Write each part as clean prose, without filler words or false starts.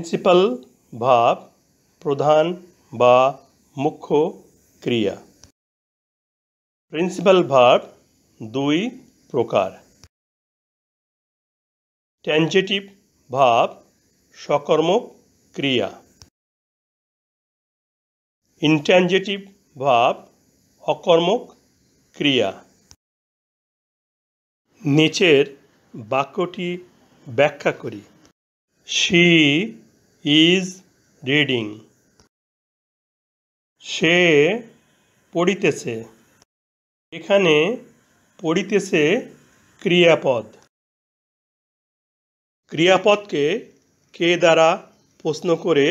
Principal verb প্রধান বা মুখ্য ক্রিয়া। প্রিন্সিপাল ভার্ব দুই প্রকার। ট্যানজেটিভ ভার্ব সকর্মক ক্রিয়া। ইনট্যানজেটিভ ভার্ব অকর্মক ক্রিয়া। নিচের বাক্যটি ব্যাখ্যা করি। She is reading. সে পড়িতেছে। এখানে পড়িতেছে ক্রিয়াপদ। ক্রিয়াপদকে কে দ্বারা প্রশ্ন করে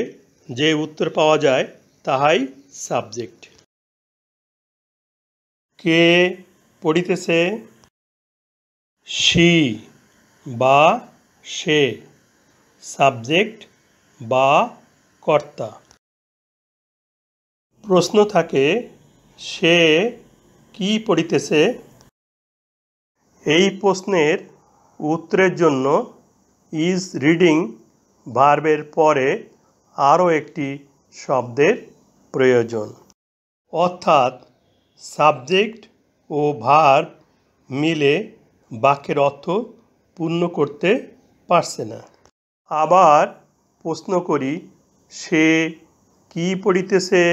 যে উত্তর পাওয়া যায় তাহাই সাবজেক্ট। কে পড়িতেছে? she বা সে সাবজেক্ট বা কর্তা। প্রশ্ন থাকে সে কি পড়িতেছে? এই প্রশ্নের উত্তরের জন্য ইজ রিডিং ভার্বের পরে আরও একটি শব্দের প্রয়োজন, অর্থাৎ সাবজেক্ট ও ভার্ব মিলে বাক্যের অর্থ পূর্ণ করতে পারছে না। আবার প্রশ্ন করি সে কি পড়িতেছে?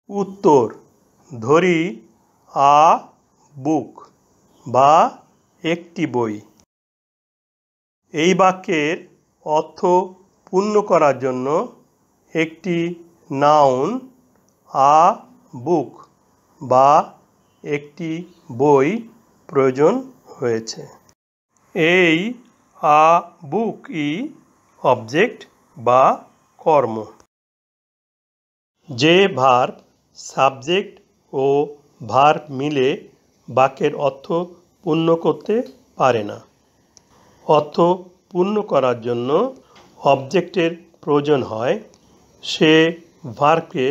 উত্তর ধরি আ বুক বা একটি বই। এই বাক্যের অর্থ পূর্ণ করার জন্য একটি নাউন আ বুক বা একটি বই প্রয়োজন হয়েছে। এই আ বুক ই অবজেক্ট বা কর্ম। যে ভার্ব সাবজেক্ট ও ভার্ব মিলে বাক্যের অর্থ পূর্ণ করতে পারে না, অর্থ পূর্ণ করার জন্য অবজেক্টের প্রয়োজন হয়, সে ভার্বকে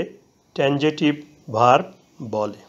ট্যানজেটিভ ভার্ব বলে।